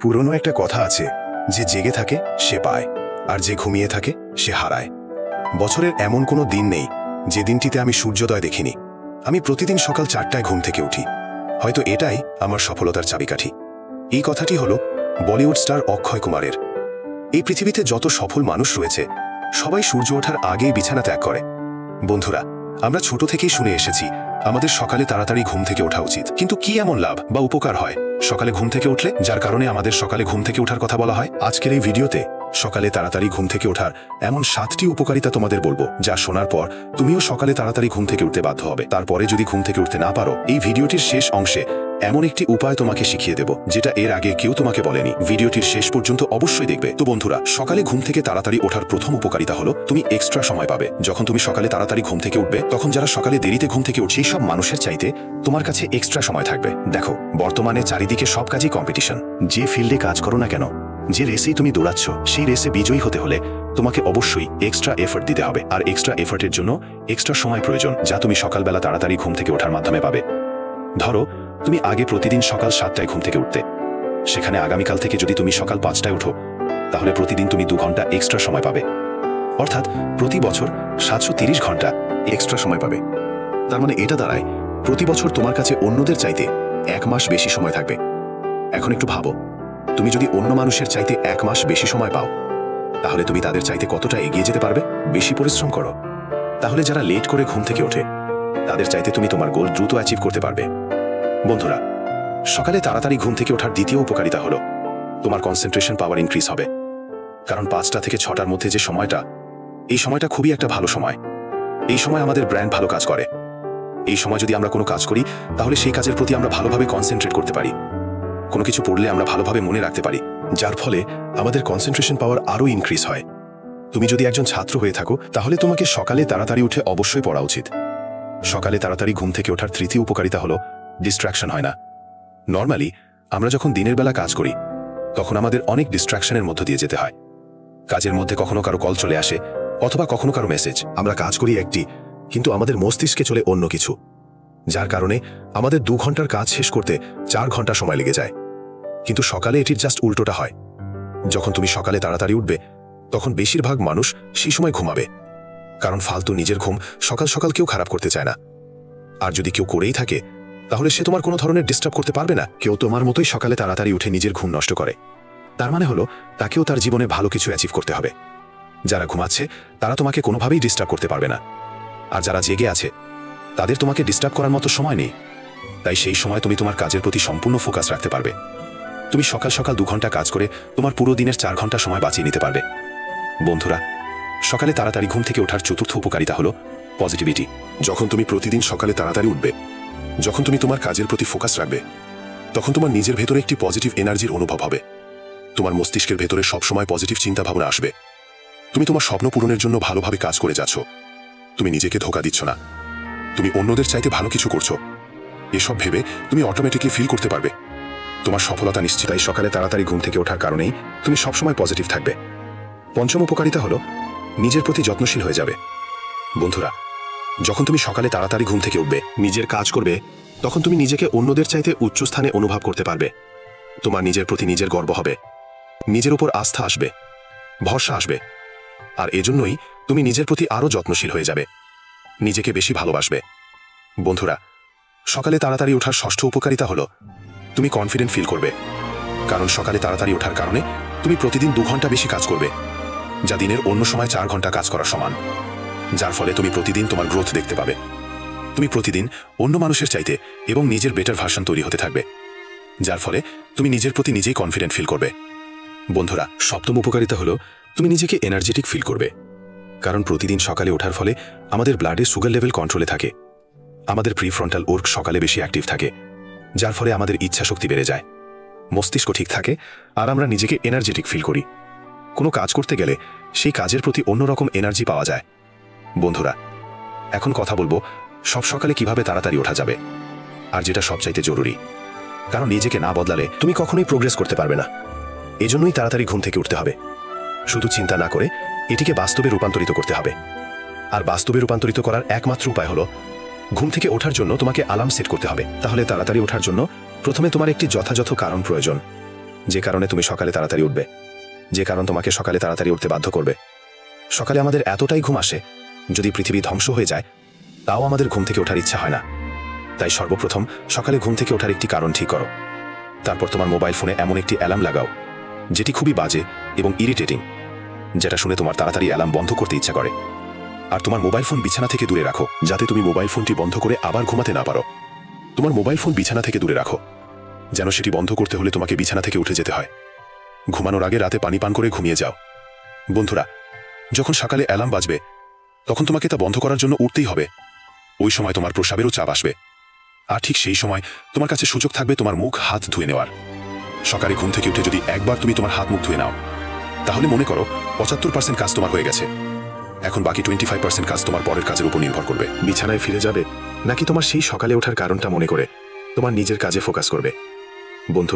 পুরনো একটা কথা আছে, যে জেগে থাকে সে পায়, আর যে ঘুমিয়ে থাকে সে হারায়। বছরের এমন কোনো দিন নেই যে দিনটিতে আমি সূর্যোদয় দেখিনি। আমি প্রতিদিন সকাল 4টায় ঘুম থেকে উঠি। হয়তো এটাই আমার সফলতার চাবিকাঠি। এই কথাটি হলো বলিউড স্টার অক্ষয় কুমারের। এই পৃথিবীতে যত সফল মানুষ রয়েছে সবাই সূর্য ওঠার আগেই বিছানা ত্যাগ করে। বন্ধুরা, আমরা ছোট থেকেই শুনে এসেছি আমাদের সকালে তাড়াতাড়ি ঘুম থেকে ওঠা উচিত। কিন্তু কি এমন লাভ বা উপকার হয় সকালে ঘুম থেকে উঠলে, যার কারণে আমাদের সকালে ঘুম থেকে ওঠার কথা বলা হয়? আজকের এই ভিডিওতে সকালে তাড়াতাড়ি ঘুম থেকে ওঠার এমন 7টি উপকারিতা তোমাদের বলবো, যা শোনার পর তুমিও সকালে তাড়াতাড়ি ঘুম থেকে উঠতে বাধ্য হবে। তারপরে যদি ঘুম থেকে উঠতে না পারো, এই ভিডিওটির শেষ অংশে এমন একটি উপায় তোমাকে শিখিয়ে দেব যেটা এর আগে কেউ তোমাকে বলেনি। ভিডিওটির শেষ পর্যন্ত অবশ্যই দেখবে। তো বন্ধুরা, সকালে ঘুম থেকে তাড়াতাড়ি ওঠার প্রথম উপকারিতা হলো তুমি এক্সট্রা সময় পাবে। যখন তুমি সকালে তাড়াতাড়ি ঘুম থেকে উঠবে, তখন যারা সকালে দেরিতে ঘুম থেকে উঠছে সব মানুষের চাইতে তোমার কাছে এক্সট্রা সময় থাকবে। দেখো, বর্তমানে চারিদিকে সব কাজই কম্পিটিশন। যে ফিল্ডে কাজ করো না কেন, যে রেসেই তুমি দৌড়াচ্ছ, সেই রেসে বিজয়ী হতে হলে তোমাকে অবশ্যই এক্সট্রা এফর্ট দিতে হবে। আর এক্সট্রা এফর্টের জন্য এক্সট্রা সময় প্রয়োজন, যা তুমি সকালবেলা তাড়াতাড়ি ঘুম থেকে ওঠার মাধ্যমে পাবে। ধরো, তুমি আগে প্রতিদিন সকাল 7টায় ঘুম থেকে উঠতে, সেখানে আগামীকাল থেকে যদি তুমি সকাল 5টায় উঠো, তাহলে প্রতিদিন তুমি 2 ঘন্টা এক্সট্রা সময় পাবে। অর্থাৎ প্রতি বছর 730 ঘন্টা এক্সট্রা সময় পাবে। তার মানে এটা দাঁড়ায় প্রতি বছর তোমার কাছে অন্যদের চাইতে 1 মাস বেশি সময় থাকবে। এখন একটু ভাবো, তুমি যদি অন্য মানুষের চাইতে 1 মাস বেশি সময় পাও, তাহলে তুমি তাদের চাইতে কতটা এগিয়ে যেতে পারবে? বেশি পরিশ্রম করো, তাহলে যারা লেট করে ঘুম থেকে ওঠে তাদের চাইতে তুমি তোমার গোল দ্রুত অ্যাচিভ করতে পারবে। বন্ধুরা, সকালে তাড়াতাড়ি ঘুম থেকে ওঠার দ্বিতীয় উপকারিতা হলো তোমার কনসেন্ট্রেশন পাওয়ার ইনক্রিজ হবে। কারণ 5টা থেকে 6টার মধ্যে যে সময়টা, এই সময়টা খুবই একটা ভালো সময়। এই সময় আমাদের ব্রেন ভালো কাজ করে। এই সময় যদি আমরা কোনো কাজ করি, তাহলে সেই কাজের প্রতি আমরা ভালোভাবে কনসেন্ট্রেট করতে পারি। কোনো কিছু পড়লে আমরা ভালোভাবে মনে রাখতে পারি, যার ফলে আমাদের কনসেন্ট্রেশন পাওয়ার আরও ইনক্রিজ হয়। তুমি যদি একজন ছাত্র হয়ে থাকো, তাহলে তোমাকে সকালে তাড়াতাড়ি উঠে অবশ্যই পড়া উচিত। সকালে তাড়াতাড়ি ঘুম থেকে ওঠার তৃতীয় উপকারিতা হলো ডিস্ট্রাকশন হয় না। নর্মালি আমরা যখন দিনের বেলা কাজ করি, তখন আমাদের অনেক ডিস্ট্রাকশনের মধ্য দিয়ে যেতে হয়। কাজের মধ্যে কখনো কারো কল চলে আসে, অথবা কখনো কারো মেসেজ। আমরা কাজ করি একটি, কিন্তু আমাদের মস্তিষ্কে চলে অন্য কিছু, যার কারণে আমাদের 2 ঘন্টার কাজ শেষ করতে 4 ঘন্টা সময় লেগে যায়। কিন্তু সকালে এটির জাস্ট উল্টোটা হয়। যখন তুমি সকালে তাড়াতাড়ি উঠবে, তখন বেশিরভাগ মানুষ সেই সময় ঘুমাবে। কারণ ফালতু নিজের ঘুম সকাল সকাল কেউ খারাপ করতে চায় না। আর যদি কেউ করেই থাকে, তাহলে সে তোমার কোনো ধরনের ডিস্টার্ব করতে পারবে না। কেউ তোমার মতোই সকালে তাড়াতাড়ি উঠে নিজের ঘুম নষ্ট করে, তার মানে হলো তাকেও তার জীবনে ভালো কিছু অ্যাচিভ করতে হবে। যারা ঘুমাচ্ছে তারা তোমাকে কোনোভাবেই ডিস্টার্ব করতে পারবে না, আর যারা জেগে আছে তাদের তোমাকে ডিস্টার্ব করার মতো সময় নেই। তাই সেই সময় তুমি তোমার কাজের প্রতি সম্পূর্ণ ফোকাস রাখতে পারবে। তুমি সকাল সকাল 2 ঘন্টা কাজ করে তোমার পুরো দিনের 4 ঘন্টা সময় বাঁচিয়ে নিতে পারবে। বন্ধুরা, সকালে তাড়াতাড়ি ঘুম থেকে ওঠার চতুর্থ উপকারিতা হলো পজিটিভিটি। যখন তুমি প্রতিদিন সকালে তাড়াতাড়ি উঠবে, যখন তুমি তোমার কাজের প্রতি ফোকাস রাখবে, তখন তোমার নিজের ভেতরে একটি পজিটিভ এনার্জির অনুভব হবে। তোমার মস্তিষ্কের ভেতরে সবসময় পজিটিভ চিন্তা ভাবনা আসবে। তুমি তোমার স্বপ্ন পূরণের জন্য ভালোভাবে কাজ করে যাচ্ছ। তুমি নিজেকে ধোঁকা দিচ্ছ না, তুমি অন্যদের চাইতে ভালো কিছু করছো। এসব ভেবে তুমি অটোমেটিকলি ফিল করতে পারবে তোমার সফলতা নিশ্চিত। তাই সকালে তাড়াতাড়ি ঘুম থেকে ওঠার কারণেই তুমি সবসময় পজিটিভ থাকবে। পঞ্চম উপকারিতা হলো নিজের প্রতি যত্নশীল হয়ে যাবে। বন্ধুরা, যখন তুমি সকালে তাড়াতাড়ি ঘুম থেকে উঠবে, নিজের কাজ করবে, তখন তুমি নিজেকে অন্যদের চাইতে উচ্চ স্থানে অনুভব করতে পারবে। তোমার নিজের প্রতি নিজের গর্ব হবে, নিজের উপর আস্থা আসবে, ভরসা আসবে। আর এজন্যই তুমি নিজের প্রতি আরও যত্নশীল হয়ে যাবে, নিজেকে বেশি ভালোবাসবে। বন্ধুরা, সকালে তাড়াতাড়ি ওঠার ষষ্ঠ উপকারিতা হলো তুমি কনফিডেন্ট ফিল করবে। কারণ সকালে তাড়াতাড়ি ওঠার কারণে তুমি প্রতিদিন 2 ঘন্টা বেশি কাজ করবে, যা দিনের অন্য সময় 4 ঘন্টা কাজ করার সমান। যার ফলে তুমি প্রতিদিন তোমার গ্রোথ দেখতে পাবে। তুমি প্রতিদিন অন্য মানুষের চাইতে এবং নিজের বেটার ভার্সন তৈরি হতে থাকবে, যার ফলে তুমি নিজের প্রতি নিজেই কনফিডেন্ট ফিল করবে। বন্ধুরা, সপ্তম উপকারিতা হলো তুমি নিজেকে এনার্জেটিক ফিল করবে। কারণ প্রতিদিন সকালে ওঠার ফলে আমাদের ব্লাডে সুগার লেভেল কন্ট্রোলে থাকে। আমাদের প্রিফ্রন্টাল ওর্ক সকালে বেশি অ্যাক্টিভ থাকে, যার ফলে আমাদের ইচ্ছা শক্তি বেড়ে যায়, মস্তিষ্ক ঠিক থাকে, আর আমরা নিজেকে এনার্জেটিক ফিল করি। কোনো কাজ করতে গেলে সেই কাজের প্রতি অন্যরকম এনার্জি পাওয়া যায়। বন্ধুরা, এখন কথা বলবো সব সকালে কিভাবে তাড়াতাড়ি ওঠা যাবে, আর যেটা সবচাইতে জরুরি। কারণ নিজেকে না বদলালে তুমি কখনোই প্রোগ্রেস করতে পারবে না। এজন্যই তাড়াতাড়ি ঘুম থেকে উঠতে হবে। শুধু চিন্তা না করে এটিকে বাস্তবে রূপান্তরিত করতে হবে। আর বাস্তবে রূপান্তরিত করার একমাত্র উপায় হলো ঘুম থেকে ওঠার জন্য তোমাকে অ্যালার্ম সেট করতে হবে। তাহলে তাড়াতাড়ি ওঠার জন্য প্রথমে তোমার একটি যথাযথ কারণ প্রয়োজন। যে কারণে তুমি সকালে তাড়াতাড়ি উঠবে, যে কারণ তোমাকে সকালে তাড়াতাড়ি উঠতে বাধ্য করবে। সকালে আমাদের এতটাই ঘুম আসে, যদি পৃথিবী ধ্বংস হয়ে যায় তাও আমাদের ঘুম থেকে ওঠার ইচ্ছা হয় না। তাই সর্বপ্রথম সকালে ঘুম থেকে ওঠার একটি কারণ ঠিক করো। তারপর তোমার মোবাইল ফোনে এমন একটি অ্যালার্ম লাগাও যেটি খুবই বাজে এবং ইরিটেটিং, যেটা শুনে তোমার তাড়াতাড়ি অ্যালার্ম বন্ধ করতে ইচ্ছা করে। আর তোমার মোবাইল ফোন বিছানা থেকে দূরে রাখো, যাতে তুমি মোবাইল ফোনটি বন্ধ করে আবার ঘুমাতে না পারো। তোমার মোবাইল ফোন বিছানা থেকে দূরে রাখো, যেন সেটি বন্ধ করতে হলে তোমাকে বিছানা থেকে উঠে যেতে হয়। ঘুমানোর আগে রাতে পানি পান করে ঘুমিয়ে যাও। বন্ধুরা, যখন সকালে অ্যালার্ম বাজবে তখন তোমাকে তা বন্ধ করার জন্য উঠতেই হবে। ওই সময় তোমার প্রস্রাবেরও চাপ আসবে, আর ঠিক সেই সময় তোমার কাছে সুযোগ থাকবে তোমার মুখ হাত ধুয়ে নেওয়ার। সকালে ঘুম থেকে উঠে যদি একবার তুমি তোমার হাত মুখ ধুয়ে নাও, তাহলে মনে করো 75% কাজ তোমার হয়ে গেছে। এখন বাকি 25% কাজ তোমার পরের কাজের উপর নির্ভর করবে। বিছানায় ফিরে যাবে নাকি তোমার সেই সকালে ওঠার কারণটা মনে করে তোমার নিজের কাজে ফোকাস করবে? বন্ধু